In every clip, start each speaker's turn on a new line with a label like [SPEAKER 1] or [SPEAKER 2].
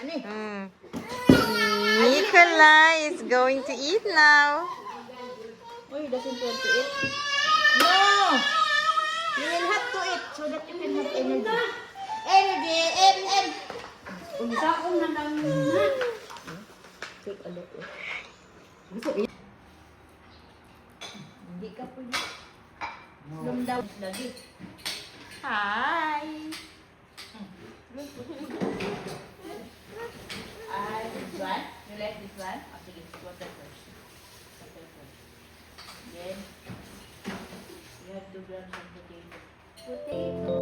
[SPEAKER 1] Mm. Nikolai is going to eat now.
[SPEAKER 2] Uy, doesn't want to eat. No! You will have to eat so that you can have energy. Energy, M.
[SPEAKER 3] Unsa akong nandang na.
[SPEAKER 2] Take a look.
[SPEAKER 3] Hindi ka pwede. Lumdaw lagi.
[SPEAKER 1] Hi.
[SPEAKER 3] This one? You like this one? Oh, sige, water first. Water first. Then, you have 2 grams of potato. Potato.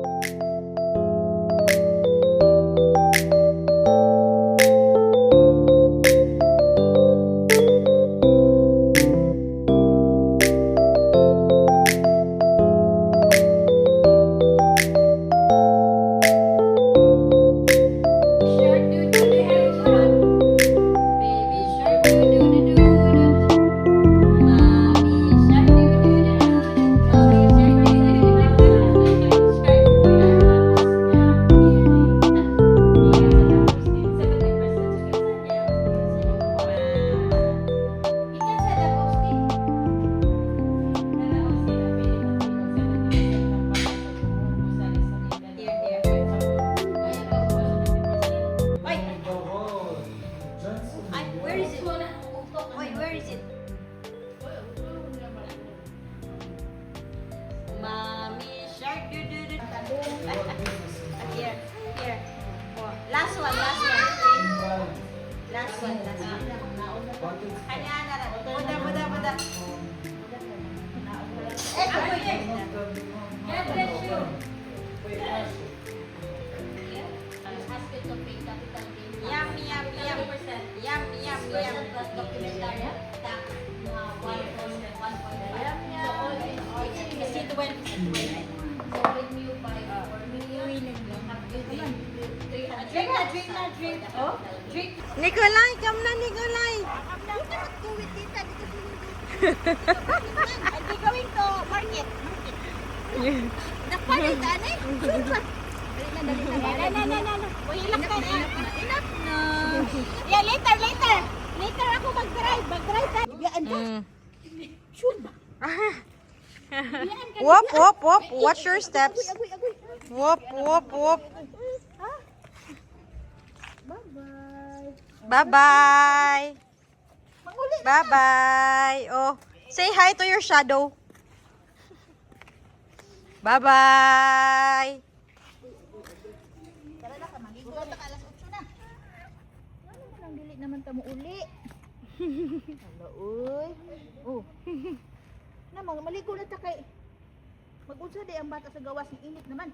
[SPEAKER 1] Mommy shark do do do. Here. Oh, last one. Last one. Kanya na rin. Buda. Ako yun.
[SPEAKER 3] God bless you.
[SPEAKER 1] Yummy. Is it when? Drink. Oh, drink. Nikolai, come na, Nikolai.
[SPEAKER 2] I'll be going to market. Nakpalit, anay? Dali na. Hilak ka na. Enough na. Yeah, later. Later ako mag-drive. Biyaan ka. Sure ba?
[SPEAKER 1] Whoop. Watch your steps.
[SPEAKER 2] Agoy.
[SPEAKER 1] Whoop.
[SPEAKER 2] Bye-bye.
[SPEAKER 1] Bye-bye. Bye-bye. Oh, say hi to your shadow. Bye-bye.
[SPEAKER 2] Tara na ka, magigo na ka, alas 8 na. Ano mo nang dili naman tamo uli? Hala, uy. Oh. Na, maligo na ta kay. Mag-unsa di ang bata sa gawas ng init naman.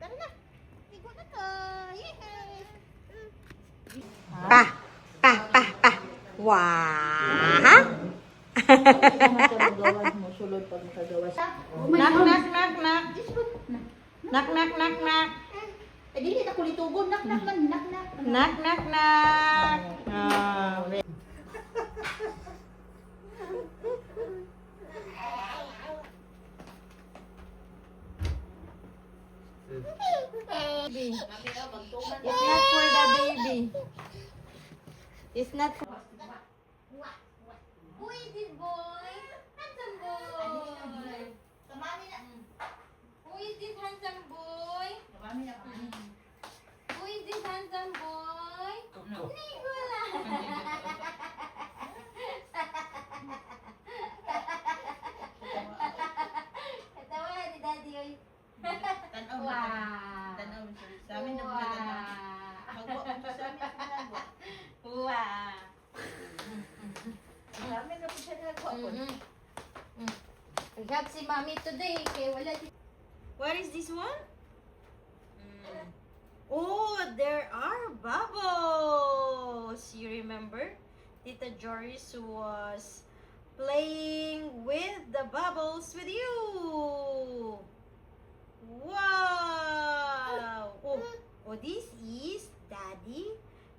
[SPEAKER 2] Tara na. Ligo na ta. Yay!
[SPEAKER 1] Pa. Wah.
[SPEAKER 2] Gawas mo, sulod pag makagawas.
[SPEAKER 1] Knock.
[SPEAKER 2] Eh, dili na kulitugon. Knock.
[SPEAKER 1] Ah. It's not for the baby. It's not for...
[SPEAKER 3] Who is this boy? Handsome boy. Who is this handsome boy? Who is this handsome boy? Nicola. Katawa ni Daddy oy.
[SPEAKER 2] Tanaw
[SPEAKER 3] Wow.
[SPEAKER 2] Tanaw mo siya. Sa amin na mo siya tanaw. Magwa mo siya sa amin sa nagwa.
[SPEAKER 1] Wow.
[SPEAKER 2] Sa amin na po siya nagwa.
[SPEAKER 3] Agad si Mami today kay wala di.
[SPEAKER 1] What is this one? Oh, there are bubbles. You remember? Tita Joris was playing with the bubbles with you. Wow. Oh, this is Daddy.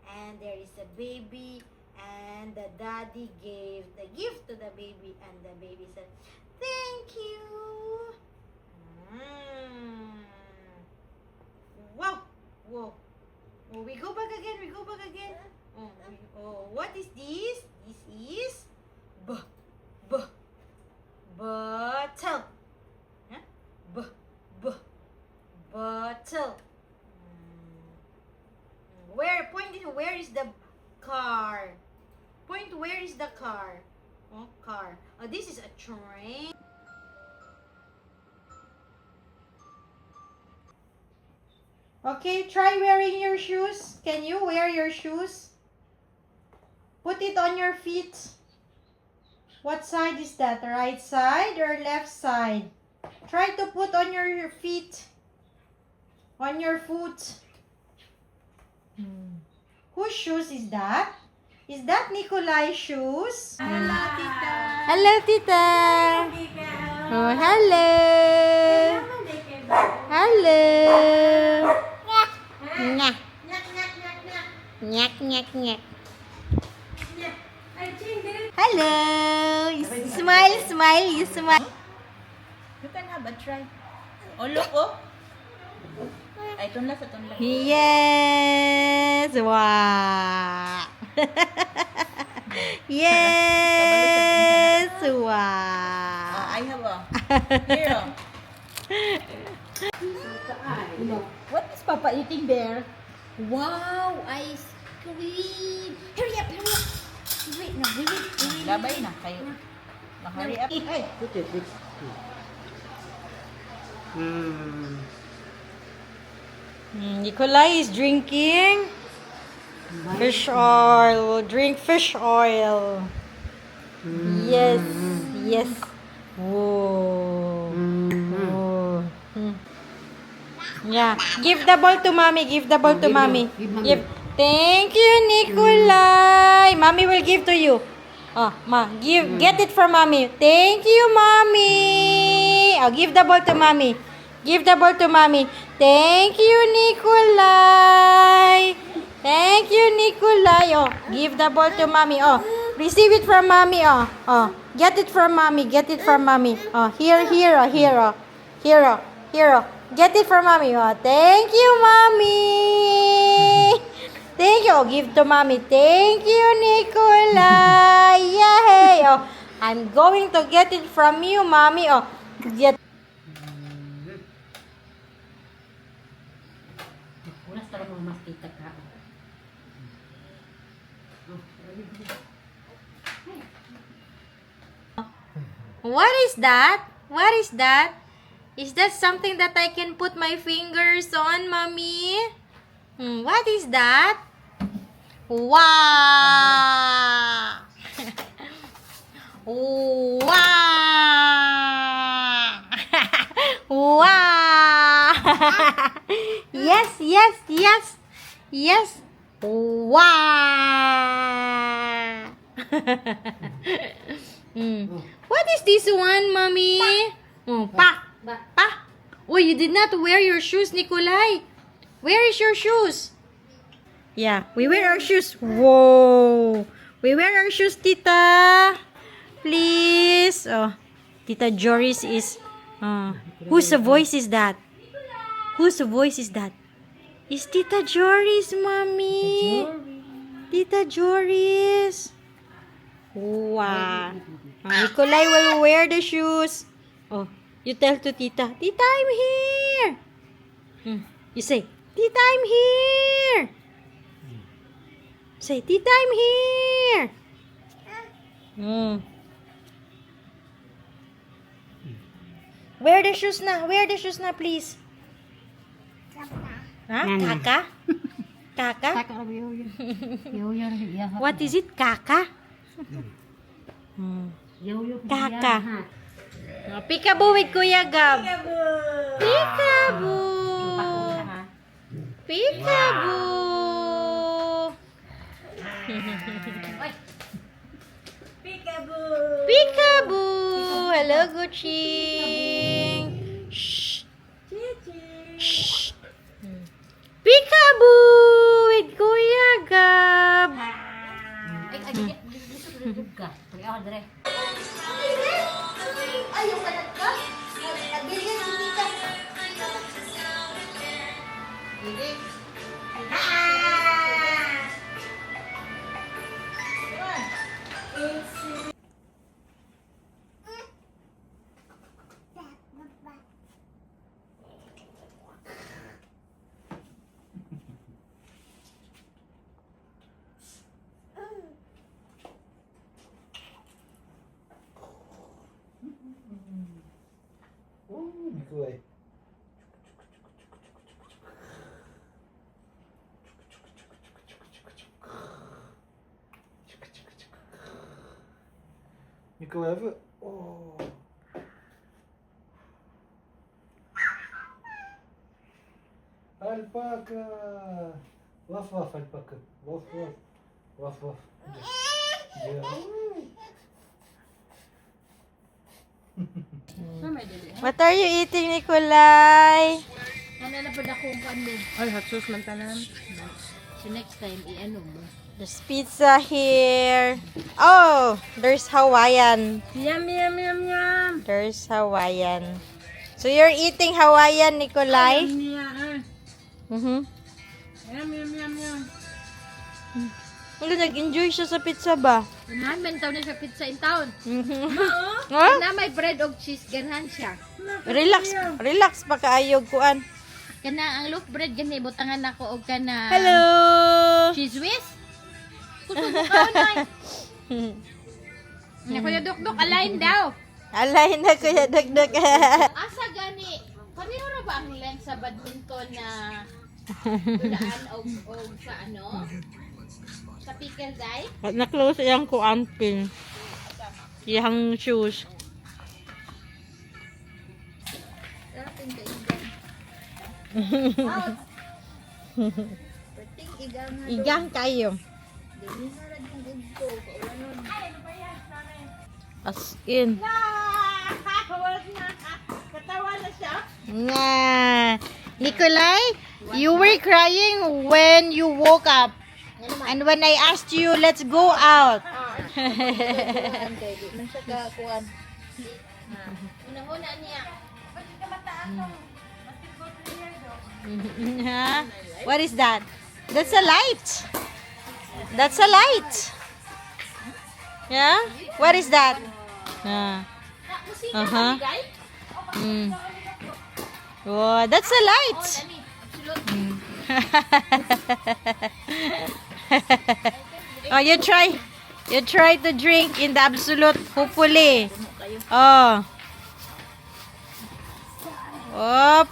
[SPEAKER 1] And there is a baby. And the daddy gave the gift to the baby. And the baby said, "Thank you." Go back again. Oh, what is this? This is bottle. Huh? Bottle. Where is the car? Point, where is the car? Oh, car. Oh, this is a train. Okay, try wearing your shoes. Can you wear your shoes? Put it on your feet. What side is that? Right side or left side? Try to put on your feet. On your foot. Whose shoes is that? Is that Nikolai's shoes?
[SPEAKER 2] Hello, tita.
[SPEAKER 1] Hello, Tita. Oh, hello. Hello. Nyah. Nyak, nyak, nyak. Hello. You smile, smile, you smile.
[SPEAKER 2] You can have a try. Oh, look, oh. Ay, tunla sa tunla.
[SPEAKER 1] Yes. Wow. Yes. Wow.
[SPEAKER 2] I have a. Here, oh. What is Papa eating there?
[SPEAKER 1] Wow, ice cream. Hurry up, hurry up. Wait, no, wait.
[SPEAKER 2] Labay na kayo. Hurry up. Ay,
[SPEAKER 1] Nikolai is drinking fish oil. We'll drink fish oil. Yes, yes. Whoa. Whoa. Yeah. Give the ball to mommy. Give the ball to mommy. Give. Thank you, Nikolai. Mommy will give to you. Oh, get it from mommy. Thank you, mommy. Oh, give the ball to mommy. Give the ball to mommy. Thank you, Nikolai. Thank you, Nikolai. Oh, give the ball to mommy. Oh, receive it from mommy. Oh, get it from mommy. Get it from mommy. Oh, here. Get it from mommy. Oh, thank you, mommy. Thank you. Oh, give to mommy. Thank you, Nikolai. Yay. Oh, I'm going to get it from you, mommy. Oh, get. What is that? What is that? Is that something that I can put my fingers on, mommy? What is that? Wow! Wow! Wow! Yes. Wow! What is this one, mommy? Pa. Oh, you did not wear your shoes, Nikolai. Where is your shoes? Yeah, we wear our shoes. Whoa. We wear our shoes, Tita. Please. Oh, Tita Joris is... whose voice is that? Whose voice is that? It's Tita Joris, mommy. Tita Joris. Wow. Nikolai will wear the shoes. Oh, you tell to Tita, Tita, I'm here. You say, Tita, I'm here. Say, Tita, I'm here. Wear the shoes na. Wear the shoes na, please. Kaka? Kaka? What is it? Kaka? Kaka. Peekaboo with Kuya Gab. Peekaboo. Peekaboo. Peekaboo. Hello, Gucci. Shh. Shh. Peekaboo with Kuya Gab. Ay, yung kalat ka? Nagbilyan si Tita. Bilis.
[SPEAKER 4] Nikolai. Nikolai, even. Oh. Alpaca. Waf, waf, alpaca. Waf, waf. Waf, waf. Yeah.
[SPEAKER 1] What are you eating, Nikolai?
[SPEAKER 2] Ano na pa akong kando?
[SPEAKER 3] Ay, hot sauce man tanan.
[SPEAKER 2] So next time, i-ano mo.
[SPEAKER 1] There's pizza here. Oh, there's Hawaiian.
[SPEAKER 3] Yum, yum, yum, yum.
[SPEAKER 1] There's Hawaiian. So you're eating Hawaiian, Nikolai?
[SPEAKER 3] Yeah.
[SPEAKER 1] Mm-hmm.
[SPEAKER 3] Yum, yum, yum, yum.
[SPEAKER 1] Wala, nag-enjoy siya sa pizza ba?
[SPEAKER 2] Ganahan man taon na siya pizza in town.
[SPEAKER 1] Mm-hmm. Huh?
[SPEAKER 2] Na may bread og cheese, ganahan siya.
[SPEAKER 1] Relax pa kaayog kuan.
[SPEAKER 2] Kana ang loaf bread gani butangan ako og kana
[SPEAKER 1] Hello.
[SPEAKER 2] cheese whiz. Kusog mo kaon nay. Nya kuya dok alain daw.
[SPEAKER 1] Alay na kuya dagdag.
[SPEAKER 2] Asa gani? Kanino ra ba ang length sa badminton na dulaan og sa ano? Sa pickle day?
[SPEAKER 1] Na-close yang kuan pin. Yang shoes.
[SPEAKER 2] Dating ka igang. Dating igang.
[SPEAKER 1] Igang kayo.
[SPEAKER 2] Dili na ra kung ugto kaulanon.
[SPEAKER 1] As in.
[SPEAKER 2] Katawa na siya.
[SPEAKER 1] Nah. Nikolai, you were crying when you woke up. And when I asked you, let's go out.
[SPEAKER 2] Di man siya kakuan. Una-una niya.
[SPEAKER 1] Huh? What is that? That's a light. That's a light. Yeah? What is that? Uh-huh. Mm. Oh, that's a light. Mm. Oh, you try. You try to drink in the Absolute, hopefully. Oh. Op.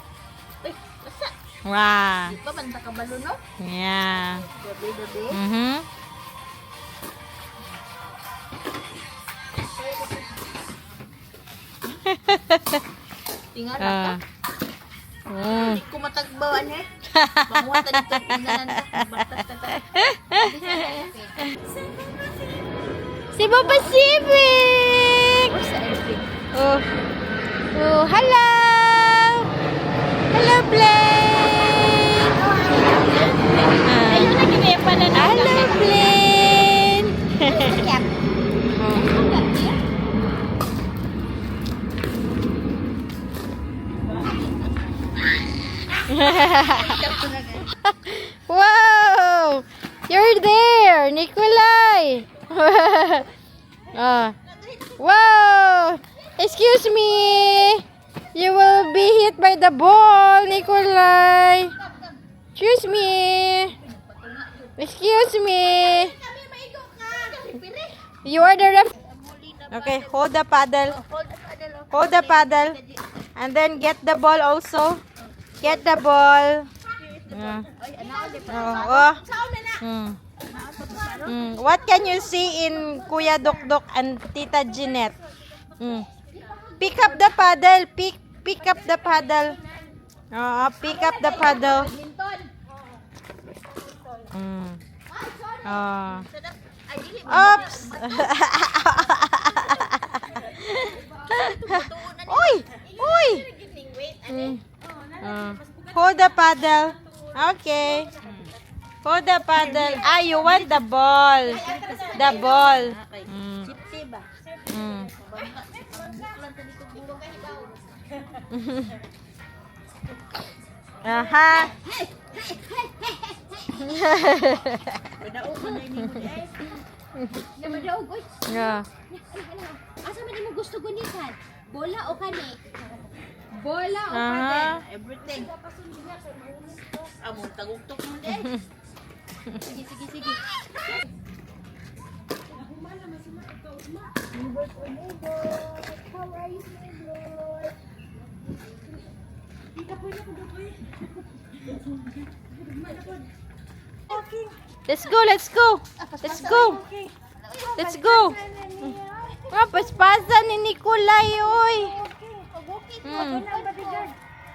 [SPEAKER 1] Wow.
[SPEAKER 2] Ba man ta kabalo no?
[SPEAKER 1] Yeah.
[SPEAKER 2] Gabi.
[SPEAKER 1] Mhm.
[SPEAKER 2] Tingala ka.
[SPEAKER 1] Ah. Mm.
[SPEAKER 2] Hindi ko matagbawan eh. Mamuha ta dito tingnan ta. Batas ta.
[SPEAKER 1] Cebu Pacific. Oh. Oh, hello. Hello, Blaine.
[SPEAKER 2] Ayun na gini pa na
[SPEAKER 1] Hello, Blaine. Wow! You're there, Nikolai. Wow! Excuse me. You will be hit by the ball, Nikolai. Excuse me. Excuse me. You are the ref. Okay, hold the paddle. Hold the paddle. And then get the ball also. Get the ball. What can you see in Kuya Dokdok and Tita Jeanette? Pick up the paddle. Pick up the paddle. Pick up the paddle. Oops. Uy! Uy! Hold the paddle. Okay. Hold the paddle. Ah, you want the ball. The ball. Aha. Yeah.
[SPEAKER 2] Asa man mo gusto gunitan? Bola o kani? Bola o
[SPEAKER 1] Aha.
[SPEAKER 2] paddle? Everything. Among tagugtok mo din. Sige. How are you, neighbor?
[SPEAKER 1] Let's go, let's go. Let's go. Let's go. Ah, paspasan ni Nikolay, oy. Mm.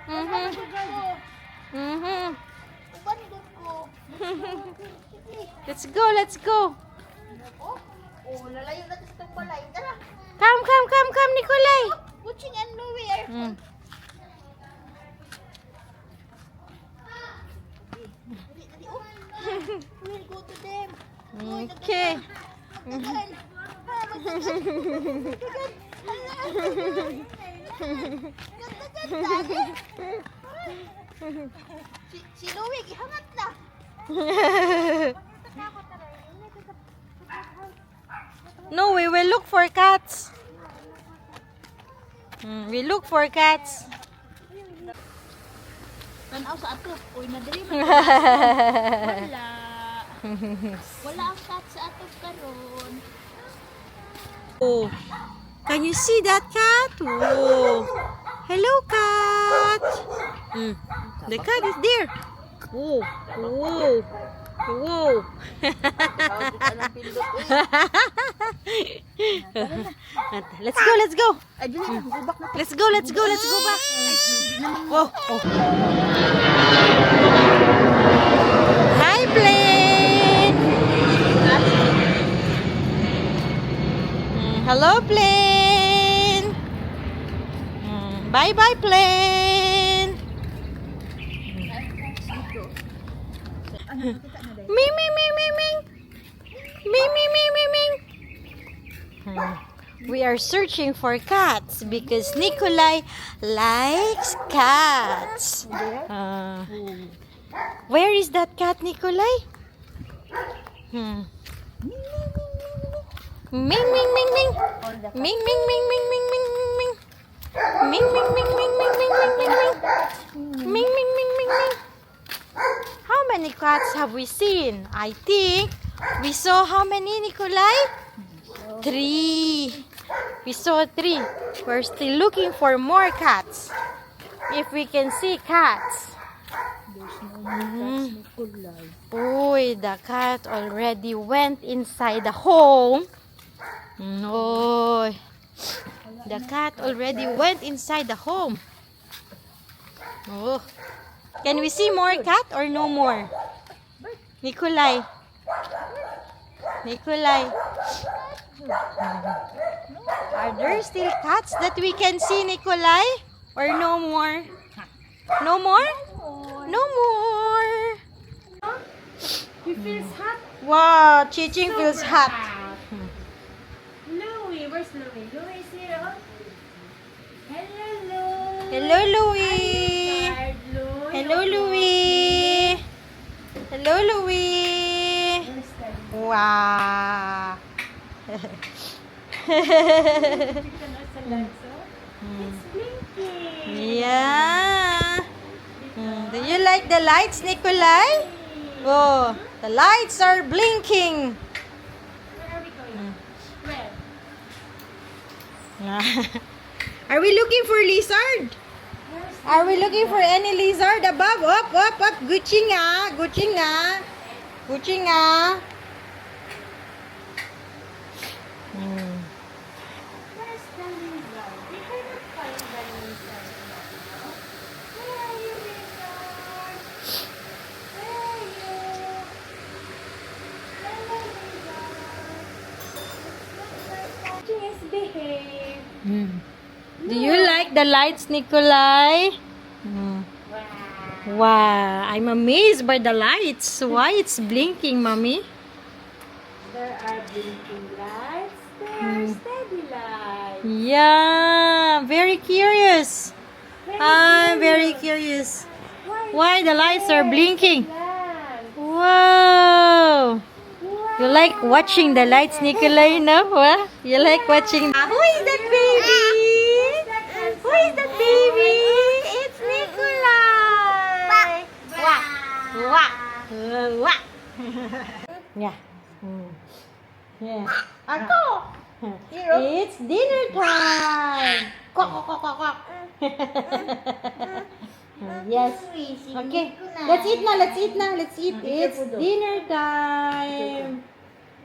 [SPEAKER 1] Mhm. Mhm. Let's go, let's go.
[SPEAKER 2] Oh, lalayo na sa itong balay. Tara.
[SPEAKER 1] Come, Nikolay.
[SPEAKER 2] Watching and nowhere.
[SPEAKER 1] Mm.
[SPEAKER 2] We'll go to them.
[SPEAKER 1] Okay.
[SPEAKER 2] Magdagan. Si Louie, gihangat na.
[SPEAKER 1] No, we will look for cats. We look for cats.
[SPEAKER 2] Tanaw sa ato. Uy, nadiri man. Wala. Wala ang cat sa ato karon.
[SPEAKER 1] Oh, can you see that cat? Oh, hello, cat. The cat is there. Oh, whoa, whoa. Let's go, let's go.
[SPEAKER 2] Ay, dili na. Go back na.
[SPEAKER 1] Let's go, let's go, let's go back. Whoa, oh. Hi, plane. Hello, plane. Bye-bye, plane. Ming, ming, ming, ming, ming. Ming, ming, ming, ming, ming. We are searching for cats because Nikolay likes cats. Where is that cat, Nikolay? Ming, ming, ming, ming. Ming, ming, ming, ming, ming, ming, ming. Ming, ming, ming, ming, ming, ming, ming, ming, ming. Ming, ming, ming, ming, ming. How many cats have we seen? I think we saw how many, Nikolay? 3. We saw 3. We're still looking for more cats. If we can see cats. Boy, the cat already went inside the home. No. The cat already went inside the home. Oh. Can we see more cat or no more? Nikolay. Nikolay. Are there still cats that we can see, Nikolay? Or no more? No more? No more.
[SPEAKER 3] He feels hot.
[SPEAKER 1] Wow, Chiching feels hot.
[SPEAKER 3] Louie, where's Louie? Louie is here. Oh. Hello, Louie.
[SPEAKER 1] Hello, Louie.
[SPEAKER 3] Tired, Louie.
[SPEAKER 1] Hello, Louie. Hello, Louie.
[SPEAKER 3] Where's Daddy?
[SPEAKER 1] Wow.
[SPEAKER 3] Chicken or salad, so? It's blinking.
[SPEAKER 1] Yeah. Do you like the lights, Nikolay? Oh, the lights are blinking.
[SPEAKER 3] Where are we going? Where?
[SPEAKER 1] Are we looking for lizard? Are we looking for any lizard above? Up, up, up. Gucci nga. Gucci nga. Gucci nga.
[SPEAKER 3] Where's the lizard? We cannot find the lizard. Where are you, lizard? Where are you? Hello, lizard. Just behave.
[SPEAKER 1] Do you like the lights, Nikolay?
[SPEAKER 3] Wow.
[SPEAKER 1] Wow, I'm amazed by the lights. Why it's blinking, Mommy?
[SPEAKER 3] There are blinking lights. There are steady lights.
[SPEAKER 1] Yeah, very curious. I'm very curious. Why the lights are blinking? Wow. You like watching the lights, Nikolay, no? What? You like watching? Who is that baby? Who is that baby? It's Nikolay. Wah. Wah. Wah. Yeah. Yeah.
[SPEAKER 2] Ako. Hero.
[SPEAKER 1] It's dinner time. Quack, quack, quack, quack, quack. Yes. Okay. Let's eat now. Let's eat now. Let's eat. It's dinner time.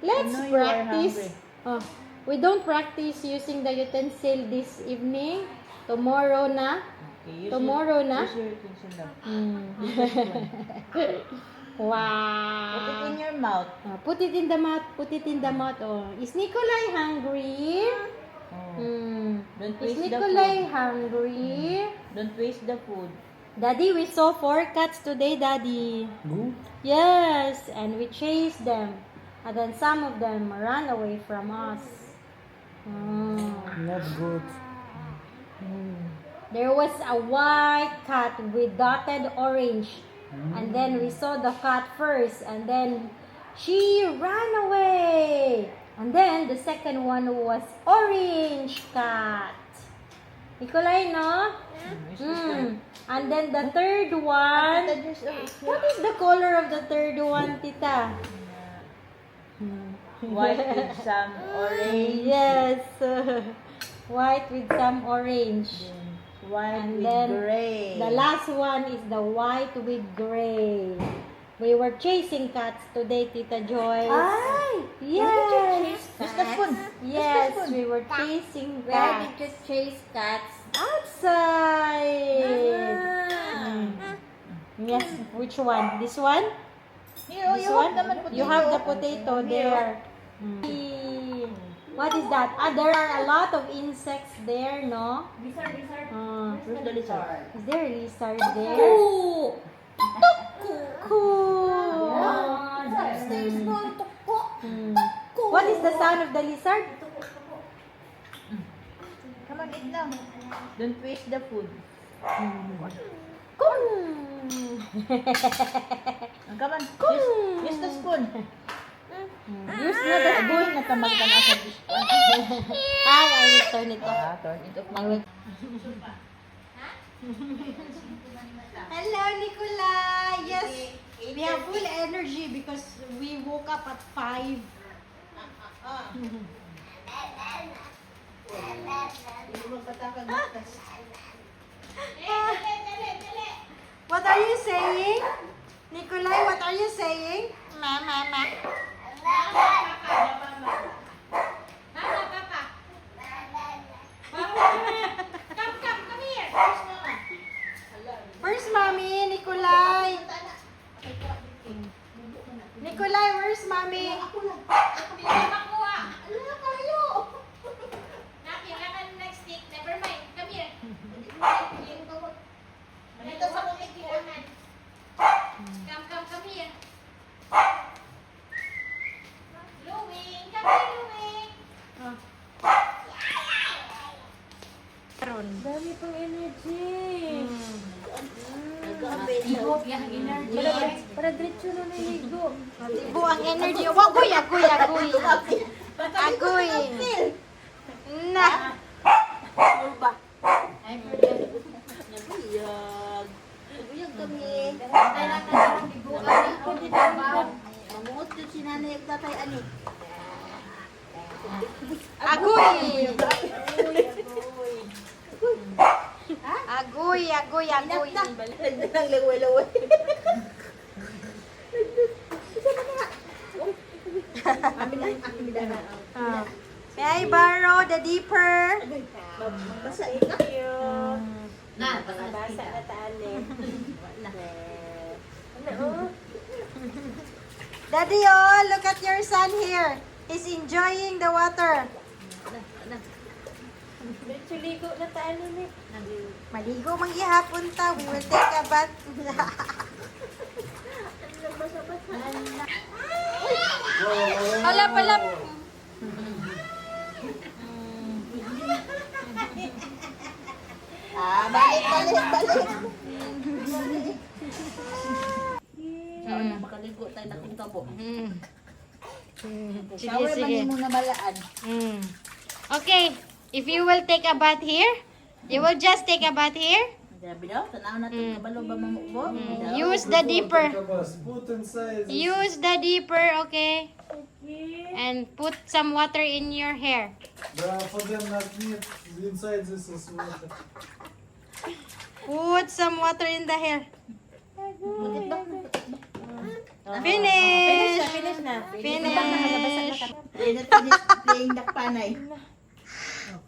[SPEAKER 1] Let's
[SPEAKER 3] I know you are
[SPEAKER 1] practice.
[SPEAKER 3] hungry.
[SPEAKER 1] Oh, we don't practice using the utensil this evening. Tomorrow na.
[SPEAKER 3] Okay, use
[SPEAKER 1] Tomorrow na.
[SPEAKER 3] Use your utensil now.
[SPEAKER 1] Wow.
[SPEAKER 3] Put it in your mouth.
[SPEAKER 1] Put it in the mouth. Put it in the mouth. Oh, is Nikolai hungry?
[SPEAKER 3] Oh. Don't
[SPEAKER 1] Is
[SPEAKER 3] waste the
[SPEAKER 1] Nikolai
[SPEAKER 3] food.
[SPEAKER 1] hungry?
[SPEAKER 3] Don't waste the food.
[SPEAKER 1] Daddy, we saw 4 cats today, Daddy.
[SPEAKER 4] Good.
[SPEAKER 1] Yes, and we chased them. And then some of them ran away from us.
[SPEAKER 4] Not good.
[SPEAKER 1] There was a white cat with dotted orange. And then we saw the cat first. And then she ran away. And then the second one was orange cat. Nikolai, no? And then the third one. What is the color of the third one, Tita?
[SPEAKER 3] White with some orange.
[SPEAKER 1] Yes. White with some orange.
[SPEAKER 3] White
[SPEAKER 1] And
[SPEAKER 3] with
[SPEAKER 1] then
[SPEAKER 3] gray.
[SPEAKER 1] the last one is the white with gray. We were chasing cats today, Tita Joy.
[SPEAKER 2] Ay!
[SPEAKER 1] Yes.
[SPEAKER 3] Use the spoon.
[SPEAKER 1] Yes, we were chasing cats.
[SPEAKER 2] you chase cats?
[SPEAKER 1] Outside. Yes, which one? This one? This one? You have the potato there. What is that? There are a lot of insects there, no?
[SPEAKER 2] Lizard.
[SPEAKER 3] Where's the lizard?
[SPEAKER 1] Is there a lizard there? Cool. What is the sound of the lizard?
[SPEAKER 3] Come on, eat now. Don't waste the food. Come on. Use the spoon.
[SPEAKER 1] Use na the spoon.
[SPEAKER 3] Natamag ka na sa dish.
[SPEAKER 1] I will turn it off.
[SPEAKER 3] Turn it off.
[SPEAKER 1] I will. Hello, Nikolai. Yes, we have full energy because we woke up at 5. What are you saying? Nikolai, what are you saying? Mama. Where's mommy, Nikolai? Nikolai, where's mommy? Dami pang energy. Para diretso na naligo. Tibo ang energy. Agoy. Agoy. Na.
[SPEAKER 2] Buyag kami. Mamungot yun si nanay at tatay ani.
[SPEAKER 1] Agoy. Agoy.
[SPEAKER 2] Nagdalang laway-laway.
[SPEAKER 1] May I borrow the dipper?
[SPEAKER 2] Basa ika.
[SPEAKER 1] Basa na taali. Daddy, look at your son here. He's enjoying the water. Ligo na tayo ni. Maligo manggihapon ta. We will take a bath. Alap.
[SPEAKER 2] Balik. Makaligo tayo na kung tabo. Shower man mo na balaan.
[SPEAKER 1] Okay, if you will take a bath here, you will just take a bath here.
[SPEAKER 2] Sabi daw, tanaw na itong kabalo ba mamubo?
[SPEAKER 1] Use the dipper.
[SPEAKER 4] Put inside.
[SPEAKER 1] Use the dipper, okay? And put some water in your hair.
[SPEAKER 4] For them not need inside this is water.
[SPEAKER 1] Put some water in the hair.
[SPEAKER 2] Matit ba?
[SPEAKER 1] Finish!
[SPEAKER 3] Finish na.
[SPEAKER 1] Finish!
[SPEAKER 2] Finish playing dakpanay.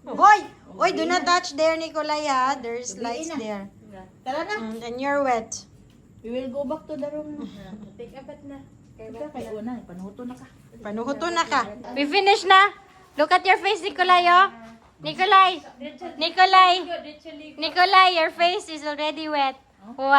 [SPEAKER 1] Hoy! Hoy, do not touch there, Nicolay, ha? There's lights there.
[SPEAKER 2] Tara na.
[SPEAKER 1] And you're wet.
[SPEAKER 2] We will go back to the room na.
[SPEAKER 3] Take a bath na.
[SPEAKER 2] Ika kay una, panuto na ka.
[SPEAKER 1] Panuhuto na ka. We finish na. Look at your face, Nicolay, oh. Nicolay! Nicolay! Nicolay, your face is already wet. Wow!